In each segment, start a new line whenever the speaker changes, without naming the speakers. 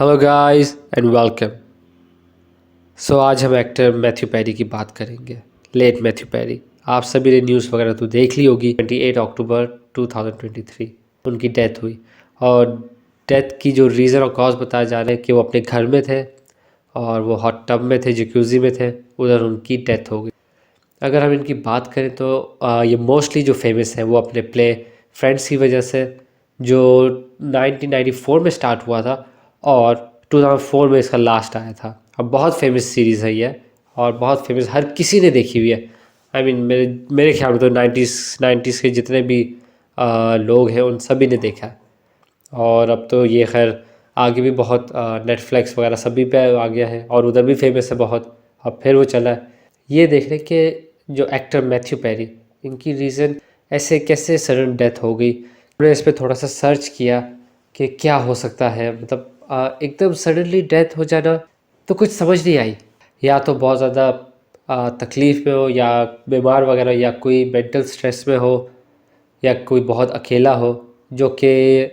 Hello guys and welcome. आज हम actor Matthew Perry की बात करेंगे। लेट मैथ्यू पेरी, आप सभी ने न्यूज़ वगैरह तो देख ली होगी। 28 अक्टूबर 2023 उनकी डेथ हुई और डेथ की जो रीज़न और कॉज बताया जा रहा है कि वो अपने घर में थे और वो हॉट टब में थे, जकूज़ी में थे, उधर उनकी डेथ हो गई। अगर हम इनकी बात करें तो ये मोस्टली जो फेमस है वो अपने प्ले फ्रेंड्स की वजह से, जो 1994 में स्टार्ट हुआ था और 2004 में इसका लास्ट आया था। अब बहुत फेमस सीरीज़ है ये और बहुत फेमस, हर किसी ने देखी हुई है। आई मीन मेरे ख्याल में तो 90s के जितने भी लोग हैं उन सभी ने देखा है। और अब तो ये खैर आगे भी बहुत नेटफ्लिक्स वगैरह सभी पे आ गया है और उधर भी फेमस है बहुत। अब फिर वो चला है। ये देख रहे कि जो एक्टर मैथ्यू पेरी, इनकी रीज़न ऐसे कैसे सडन डेथ हो गई। मैंने इस पर थोड़ा सा सर्च किया कि क्या हो सकता है। मतलब एकदम सडनली डेथ हो जाना तो कुछ समझ नहीं आई। या तो बहुत ज़्यादा तकलीफ़ में हो, या बीमार वगैरह, या कोई मेंटल स्ट्रेस में हो, या कोई बहुत अकेला हो, जो कि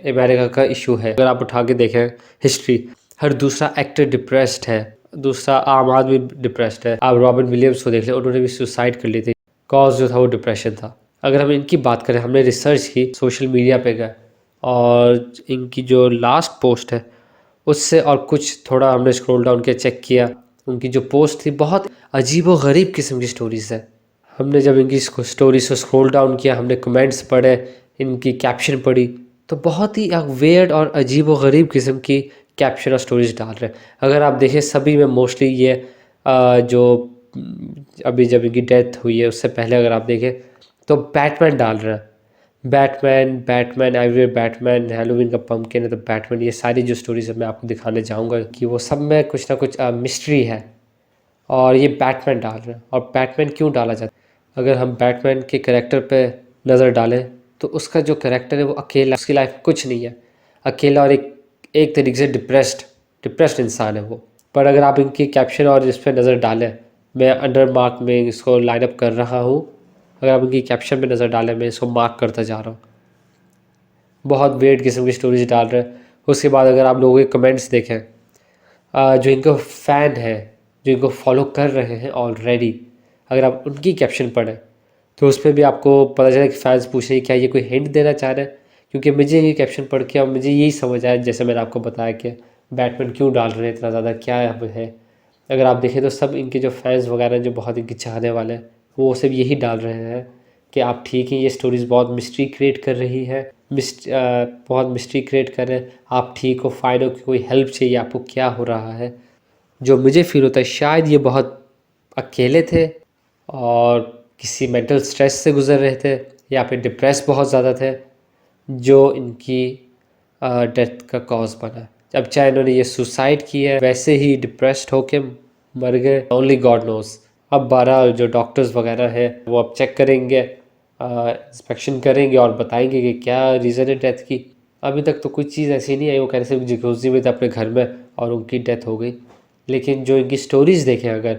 अमेरिका का इशू है। अगर आप उठा के देखें हिस्ट्री, हर दूसरा एक्टर डिप्रेस्ड है, दूसरा आम आदमी डिप्रेस्ड है। आप रॉबिन विलियम्स को देख लें, उन्होंने भी सुसाइड कर ली थी। कॉज जो था वो डिप्रेशन था। अगर हम इनकी बात करें, हमने रिसर्च की, सोशल मीडिया पे गए और इनकी जो लास्ट पोस्ट है उससे और कुछ थोड़ा हमने स्क्रॉल डाउन किया, चेक किया। उनकी जो पोस्ट थी बहुत अजीब व गरीब किस्म की स्टोरीज़ है। हमने जब इनकी स्टोरीज को स्क्रॉल डाउन किया, हमने कमेंट्स पढ़े, इनकी कैप्शन पढ़ी, तो बहुत ही वेयर्ड और अजीब व गरीब किस्म की कैप्शन और स्टोरीज डाल रहे हैं। अगर आप देखें सभी में मोस्टली ये जो अभी जब इनकी डेथ हुई है उससे पहले अगर आप देखें तो बैटमैन डाल रहे हैं। बैटमैन एवरीवेयर, बैटमैन, हैलोवीन का पम्पकिन है तो बैटमैन। ये सारी जो स्टोरीज है मैं आपको दिखाने जाऊँगा कि वो सब में कुछ ना कुछ मिस्ट्री है। और ये बैटमैन डाल रहे हैं। और बैटमैन क्यों डाला जाता है? अगर हम बैटमैन के कैरेक्टर पे नज़र डालें तो उसका जो कैरेक्टर है वो अकेला, उसकी लाइफ में कुछ नहीं है, अकेला और एक तरीके से डिप्रेस्ड इंसान है वो। पर अगर आप इनकी कैप्शन और इस पर नज़र डालें, मैं अंडर मार्क में इसको लाइन अप कर रहा हूँ। अगर आप इनकी कैप्शन पे नज़र डालें, मैं इसको मार्क करता जा रहा हूँ। बहुत वेट किस्म की स्टोरीज डाल रहे हैं। उसके बाद अगर आप लोगों के कमेंट्स देखें, जो इनको फ़ैन है, जो इनको फॉलो कर रहे हैं ऑलरेडी, अगर आप उनकी कैप्शन पढ़ें तो उस पर भी आपको पता चला कि फैंस पूछ रहे हैं क्या ये कोई हिंट देना चाह रहे हैं। क्योंकि मुझे ये कैप्शन पढ़ के अब मुझे यही समझ आया, जैसे मैंने आपको बताया कि बैटमैन क्यों डाल रहे हैं इतना ज़्यादा, क्या है। अगर आप देखें तो सब इनके जो फैंस वगैरह जो बहुत इनके चाहने वाले हैं वो सब यही डाल रहे हैं कि आप ठीक हैं, ये स्टोरीज़ बहुत मिस्ट्री क्रिएट कर रही है, बहुत मिस्ट्री क्रिएट कर रहे हैं, आप ठीक हो, फाइन हो, कि कोई हेल्प चाहिए आपको, क्या हो रहा है। जो मुझे फील होता है शायद ये बहुत अकेले थे और किसी मेंटल स्ट्रेस से गुज़र रहे थे, या फिर डिप्रेस बहुत ज़्यादा थे, जो इनकी डेथ का कॉज बना। अब चाहे इन्होंने ये सुसाइड की है, वैसे ही डिप्रेस्ड होके मर गए, ओनली गॉड नोस। अब 12 जो डॉक्टर्स वगैरह हैं वो अब चेक करेंगे, इंस्पेक्शन करेंगे और बताएंगे कि क्या रीज़न है डेथ की। अभी तक तो कुछ चीज़ ऐसी नहीं आई, वो कह रहे सिर्फ जकूज़ी में थे अपने घर में और उनकी डेथ हो गई। लेकिन जो इनकी स्टोरीज़ देखें अगर,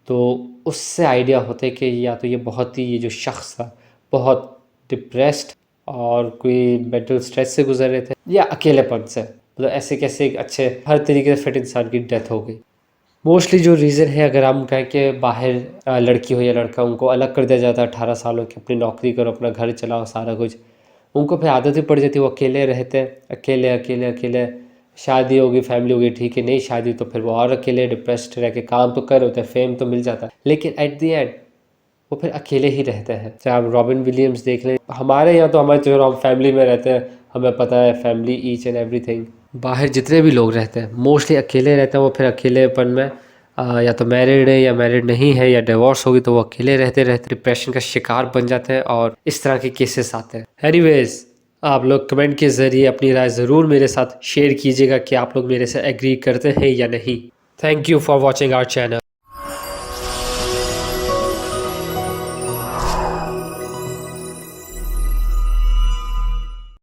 तो उससे आइडिया होता है कि या तो ये बहुत ही, ये जो शख्स था बहुत डिप्रेस्ड और कोई मेंटल स्ट्रेस से गुजर रहे थे, या अकेलेपन से। मतलब ऐसे कैसे एक अच्छे हर तरीके से फिट इंसान की डेथ हो गई। मोस्टली जो रीज़न है, अगर हम कहें कि बाहर लड़की हो या लड़का, उनको अलग कर दिया जाता है 18 सालों की, अपनी नौकरी करो, अपना घर चलाओ, सारा कुछ। उनको फिर आदत ही पड़ जाती है, वो अकेले रहते हैं, अकेले अकेले अकेले। शादी होगी, फैमिली होगी, ठीक है, नहीं शादी तो फिर वो और अकेले डिप्रेस्ड रह के काम तो कर होते हैं, फेम तो मिल जाता है, लेकिन एट दी एंड वो फिर अकेले ही रहते हैं। चाहे आप रॉबिन विलियम्स देख लें, हमारे यहाँ तो हमारे जो हम फैमिली में रहते हैं, हमें पता है फैमिली ईच एंड एवरीथिंग। बाहर जितने भी लोग रहते हैं मोस्टली अकेले रहते हैं। वो फिर अकेलेपन में या तो मैरिड है या मैरिड नहीं है, या डिवोर्स होगी, तो वो अकेले रहते रहते डिप्रेशन का शिकार बन जाते हैं और इस तरह के केसेस आते हैं। एनीवेज, आप लोग कमेंट के ज़रिए अपनी राय ज़रूर मेरे साथ शेयर कीजिएगा कि आप लोग मेरे से एग्री करते हैं या नहीं। Thank you for watching our channel.